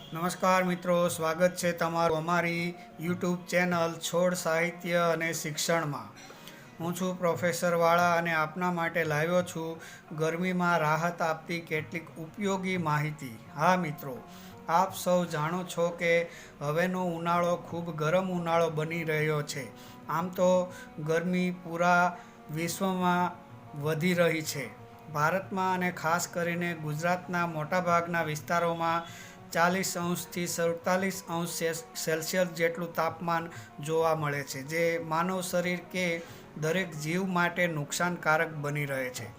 નમસ્કાર મિત્રો, સ્વાગત છે તમારું અમારી યુટ્યુબ ચેનલ છોડ સાહિત્ય અને શિક્ષણમાં. હું છું પ્રોફેસર વાળા અને આપના માટે લાવ્યો છું ગરમીમાં રાહત આપતી કેટલીક ઉપયોગી માહિતી. હા મિત્રો, આપ સૌ જાણો છો કે હવેનો ઉનાળો ખૂબ ગરમ ઉનાળો બની રહ્યો છે. આમ તો ગરમી પૂરા વિશ્વમાં વધી રહી છે. ભારતમાં અને ખાસ કરીને ગુજરાતના મોટાભાગના વિસ્તારોમાં 40°થી 47° સેલ્સિયસ જેટલું તાપમાન જોવા મળે છે, જે માનવ શરીર કે દરેક જીવ માટે નુકસાનકારક બની રહે છે.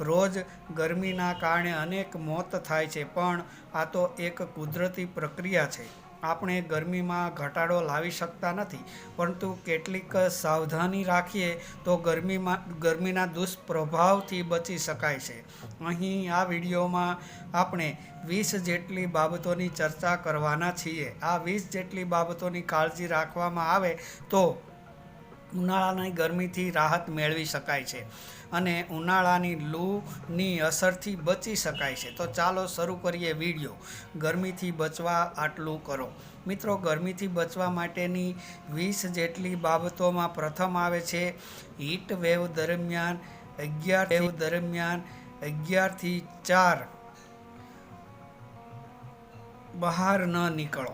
રોજ ગરમીના કારણે અનેક મોત થાય છે, પણ આ તો એક કુદરતી પ્રક્રિયા છે. આપણે ગરમીમાં ઘટાડો લાવી શકતા નથી, પરંતુ કેટલીક સાવધાની રાખીએ તો ગરમીના દુષ્પ્રભાવથી બચી શકાય છે. અહીં આ વિડીયોમાં આપણે 20 જેટલી બાબતોની ચર્ચા કરવાના છીએ. આ 20 જેટલી બાબતોની કાળજી રાખવામાં આવે તો ઉનાળાની ગરમીથી રાહત મેળવી શકાય છે અને ઉનાળાની લૂની અસરથી બચી શકાય છે. તો ચાલો શરૂ કરીએ વિડીયો. ગરમીથી બચવા આટલું કરો. મિત્રો, ગરમીથી બચવા માટેની 20 જેટલી બાબતોમાં પ્રથમ આવે છે હીટ વેવ દરમિયાન 11 થી 4 બહાર ન નીકળો.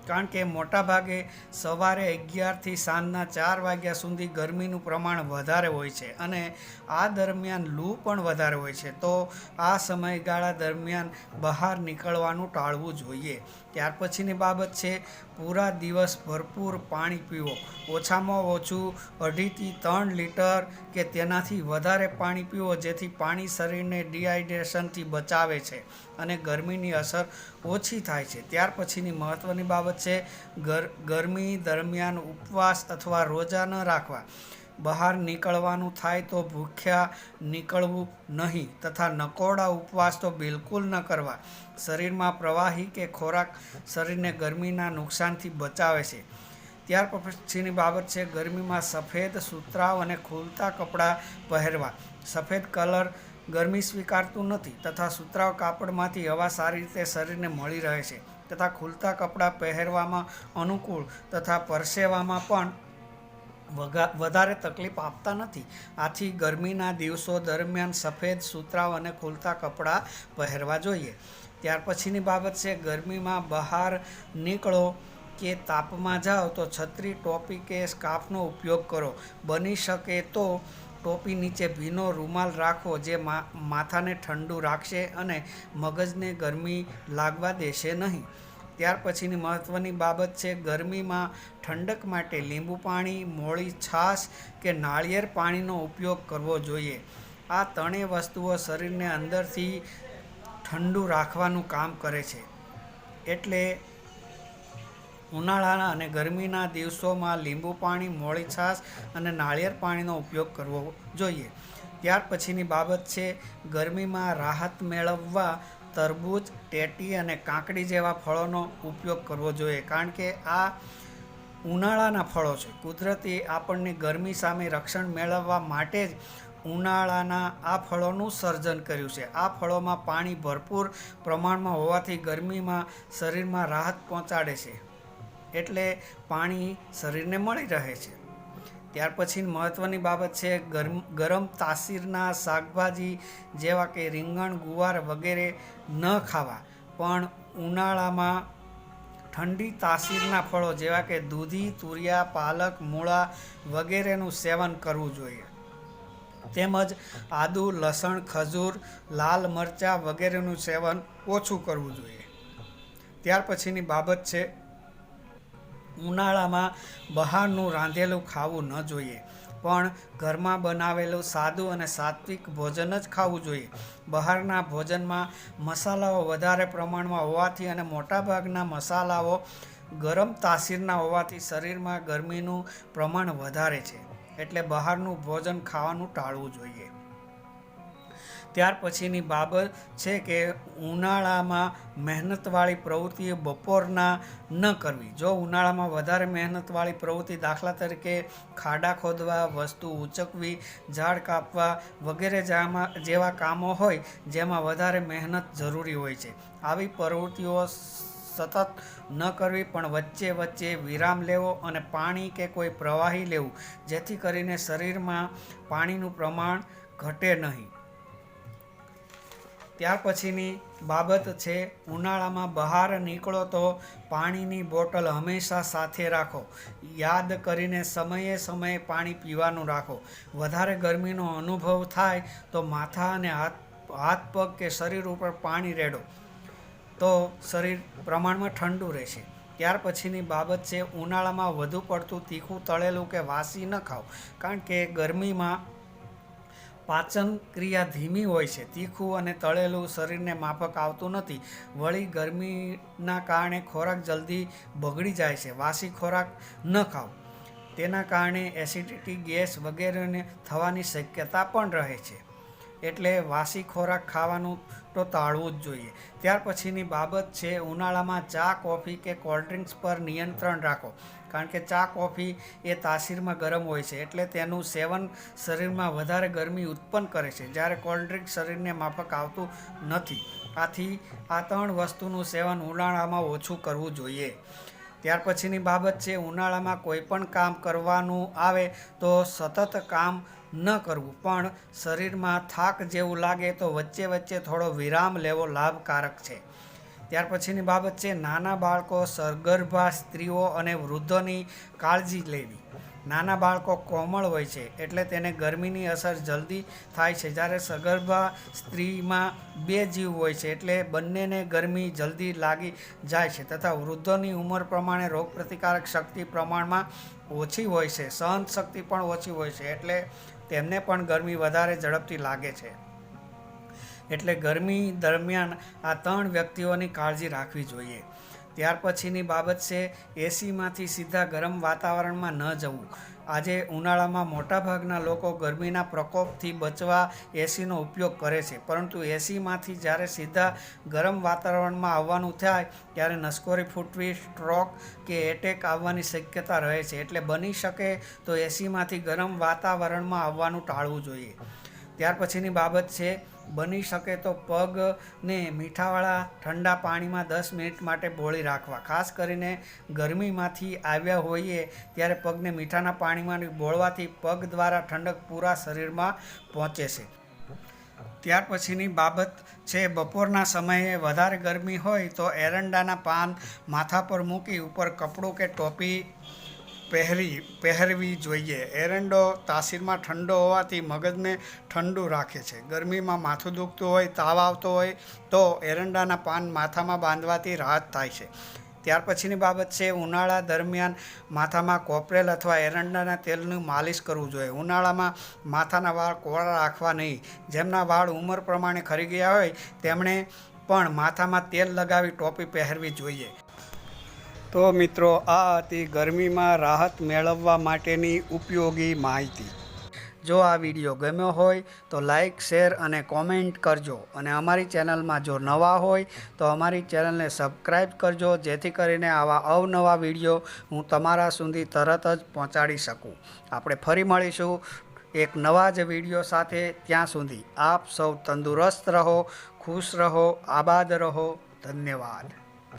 કારણ કે મોટાભાગે સવારે 11 થી સાંજના 4 વાગ્યા સુધી ગરમીનું પ્રમાણ વધારે હોય છે અને આ દરમિયાન લૂ પણ વધારે હોય છે. તો આ સમયગાળા દરમિયાન બહાર નીકળવાનું ટાળવું જોઈએ. ત્યાર પછીની બાબત છે પૂરા દિવસ ભરપૂર પાણી પીવો. ઓછામાં ઓછું 2.5 થી 3 લીટર કે તેનાથી વધારે પાણી પીવો, જેથી પાણી શરીરને ડિહાઇડ્રેશનથી બચાવે છે અને ગરમીની અસર ઓછી થાય છે. ત્યાર પછીની મહત્ત્વની બાબત છે ગરમી દરમિયાન ઉપવાસ અથવા રોજા ન રાખવા. બહાર નીકળવાનું થાય તો ભૂખ્યા નીકળવું નહીં તથા નકોરડા ઉપવાસ તો બિલકુલ ન કરવા. શરીરમાં પ્રવાહી કે ખોરાક શરીરને ગરમીના નુકસાનથી બચાવે છે. ત્યાર પછીની બાબત છે ગરમીમાં સફેદ, સુતરાઉ અને ખુલતા કપડાં પહેરવા. સફેદ કલર ગરમી સ્વીકારતું નથી તથા સુતરાઉ કાપડમાંથી હવા સારી રીતે શરીરને મળી રહે છે તથા ખુલતા કપડાં પહેરવામાં અનુકૂળ તથા પરસેવામાં પણ વધારે તકલીફ આપતા નથી. આથી ગરમીના દિવસો દરમિયાન સફેદ, સુતરાઉ અને ખુલતા કપડાં પહેરવા જોઈએ. ત્યાર પછીની બાબત છે ગરમીમાં બહાર નીકળો કે તાપમાં જાઓ તો છત્રી, ટોપી કે સ્કાર્ફનો ઉપયોગ કરો. બની શકે તો ટોપી નીચે ભીનો રૂમાલ રાખો, જે માથાને ઠંડુ રાખશે અને મગજને ગરમી લાગવા દેશે નહીં. ત્યાર પછીની મહત્ત્વની બાબત છે ગરમીમાં ઠંડક માટે લીંબુ પાણી, મોળી છાશ કે નાળિયેર પાણીનો ઉપયોગ કરવો જોઈએ. આ ત્રણેય વસ્તુઓ શરીરને અંદરથી ઠંડુ રાખવાનું કામ કરે છે. એટલે ઉનાળાના અને ગરમીના દિવસોમાં લીંબુ પાણી, મોળી છાશ અને નાળિયેર પાણીનો ઉપયોગ કરવો જોઈએ. ત્યાર પછીની બાબત છે ગરમીમાં રાહત મેળવવા તરબૂચ, ટેટી અને કાકડી જેવા ફળોનો ઉપયોગ કરવો જોઈએ. કારણ કે આ ઉનાળાના ફળો છે. કુદરતી આપણને ગરમી સામે રક્ષણ મેળવવા માટે જ ઉનાળાના આ ફળોનું સર્જન કર્યું છે. આ ફળોમાં પાણી ભરપૂર પ્રમાણમાં હોવાથી ગરમીમાં શરીરમાં રાહત પહોંચાડે છે, એટલે પાણી શરીરને મળી રહે છે. ત્યાર પછી મહત્ત્વની બાબત છે ગરમ તાસીરના શાકભાજી જેવા કે રીંગણ, ગુવાર વગેરે ન ખાવા. પણ ઉનાળામાં ઠંડી તાસીરના ફળો જેવા કે દૂધી, તુરિયા, પાલક, મૂળા વગેરેનું સેવન કરવું જોઈએ. તેમજ આદુ, લસણ, ખજૂર, લાલ મરચાં વગેરેનું સેવન ઓછું કરવું જોઈએ. ત્યાર પછીની બાબત છે ઉનાળામાં બહારનું રાંધેલું ખાવું ન જોઈએ, પણ ઘરમાં બનાવેલું સાદું અને સાત્વિક ભોજન જ ખાવું જોઈએ. બહારના ભોજનમાં મસાલાઓ વધારે પ્રમાણમાં હોવાથી અને મોટાભાગના મસાલાઓ ગરમ તાસીરના હોવાથી શરીરમાં ગરમીનું પ્રમાણ વધારે છે, એટલે બહારનું ભોજન ખાવાનું ટાળવું જોઈએ. ત્યાર પછીની બાબત છે કે ઉનાળામાં મહેનતવાળી પ્રવૃત્તિઓ બપોરના ન કરવી. જો ઉનાળામાં વધારે મહેનતવાળી પ્રવૃત્તિ, દાખલા તરીકે ખાડા ખોદવા, વસ્તુ ઉચકવી, ઝાડ કાપવા વગેરે જેવા કામો હોય જેમાં વધારે મહેનત જરૂરી હોય છે, આવી પ્રવૃત્તિઓ સતત ન કરવી, પણ વચ્ચે વચ્ચે વિરામ લેવો અને પાણી કે કોઈ પ્રવાહી લેવું, જેથી કરીને શરીરમાં પાણીનું પ્રમાણ ઘટે નહીં. ત્યાર પછીની બાબત છે, ઉનાળામાં બહાર નીકળો તો પાણીની બોટલ હંમેશા સાથે રાખો. યાદ કરીને સમયે સમયે પાણી પીવાનું રાખો. વધારે ગરમીનો અનુભવ થાય તો માથા અને હાથ પગ કે શરીર ઉપર પાણી રેડો તો શરીર પ્રમાણમાં ઠંડુ રહેશે. ત્યાર પછીની બાબત છે, ઉનાળામાં વધુ પડતું તીખું, તળેલું કે વાસી ન ખાઓ, કારણ કે ગરમીમાં પાચન ક્રિયા ધીમી હોય છે. તીખું અને તળેલું શરીરને માફક આવતું નથી. વળી ગરમીના કારણે ખોરાક જલ્દી બગડી જાય છે. વાસી ખોરાક ન ખાઓ, તેના કારણે એસિડિટી, ગેસ વગેરેને થવાની શક્યતા પણ રહે છે. એટલે વાસી ખોરાક ખાવાનું તો ટાળવું જ જોઈએ. ત્યાર પછીની બાબત છે, ઉનાળામાં ચા, કોફી કે કોલ્ડ્રિંક્સ પર નિયંત્રણ રાખો, કારણ કે ચા, કોફી એ તાસીરમાં ગરમ હોય છે, એટલે તેનું સેવન શરીરમાં વધારે ગરમી ઉત્પન્ન કરે છે, જ્યારે કોલ્ડ્રિંક્સ શરીરને માફક આવતું નથી. આથી આ 3 વસ્તુનું સેવન ઉનાળામાં ઓછું કરવું જોઈએ. ત્યાર પછીની બાબત છે, ઉનાળામાં કોઈ પણ કામ કરવાનું આવે તો સતત કામ ન કરવું, પણ શરીરમાં થાક જેવું લાગે તો વચ્ચે વચ્ચે થોડો વિરામ લેવો લાભકારક છે. ત્યાર પછીની બાબત છે, નાના બાળકો, સગર્ભા સ્ત્રીઓ અને વૃદ્ધોની કાળજી લેવી. નાના બાળકો કોમળ હોય છે, એટલે તેને ગરમીની અસર જલ્દી થાય છે, જ્યારે સગર્ભા સ્ત્રીમાં 2 જીવ હોય છે, એટલે બંનેને ગરમી જલ્દી લાગી જાય છે, તથા વૃદ્ધોની ઉંમર પ્રમાણે રોગપ્રતિકારક શક્તિ પ્રમાણમાં ઓછી હોય છે, સહન શક્તિ પણ ઓછી હોય છે, એટલે તેમને પણ ગરમી વધારે ઝડપથી લાગે છે. એટલે ગરમી દરમિયાન આ 3 વ્યક્તિઓની કાળજી રાખવી જોઈએ. ત્યાર પછીની બાબત છે, એસીમાંથી સીધા ગરમ વાતાવરણમાં ન જવું. આજે ઉનાળામાં મોટાભાગના લોકો ગરમીના પ્રકોપથી બચવા એસીનો ઉપયોગ કરે છે, પરંતુ એસીમાંથી જ્યારે સીધા ગરમ વાતાવરણમાં આવવાનું થાય ત્યારે નસકોરી ફૂટવી, સ્ટ્રોક કે એટેક આવવાની શક્યતા રહે છે. એટલે બની શકે તો એસીમાંથી ગરમ વાતાવરણમાં આવવાનું ટાળવું જોઈએ. ત્યાર પછીની બાબત છે, બની શકે તો પગને મીઠાવાળા ઠંડા પાણીમાં 10 મિનિટ માટે બોળી રાખવા. ખાસ કરીને ગરમીમાંથી આવ્યા હોઈએ ત્યારે પગને મીઠાના પાણીમાં બોળવાથી પગ દ્વારા ઠંડક પૂરા શરીરમાં પહોંચે છે. ત્યાર પછીની બાબત છે, બપોરના સમયે વધારે ગરમી હોય તો એરંડાના પાન માથા પર મૂકી ઉપર કપડું કે ટોપી પહેરવી જોઈએ. એરંડો તાસીરમાં ઠંડો હોવાથી મગજને ઠંડુ રાખે છે. ગરમીમાં માથું દુખતું હોય, તાવ આવતો હોય તો એરંડાના પાન માથામાં બાંધવાથી રાહત થાય છે. ત્યાર પછીની બાબત છે, ઉનાળા દરમિયાન માથામાં કોપરેલ અથવા એરંડાના તેલનું માલિશ કરવું જોઈએ. ઉનાળામાં માથાના વાળ કોરા રાખવા નહીં. જેમના વાળ ઉંમર પ્રમાણે ખરી ગયા હોય તેમણે પણ માથામાં તેલ લગાવી ટોપી પહેરવી જોઈએ. તો મિત્રો, આ હતી ગરમીમાં રાહત મેળવવા માટેની ઉપયોગી માહિતી. જો આ વિડીયો ગમ્યો હોય તો લાઈક, શેર અને કોમેન્ટ કરજો, અને અમારી ચેનલમાં જો નવા હોય તો અમારી ચેનલને સબસ્ક્રાઈબ કરજો, જેથી કરીને આવા અવનવા વિડીયો હું તમારા સુધી તરત જ પહોંચાડી શકું. આપણે ફરી મળીશું એક નવા જ વિડીયો સાથે. ત્યાં સુધી આપ સૌ તંદુરસ્ત રહો, ખુશ રહો, આબાદ રહો. ધન્યવાદ.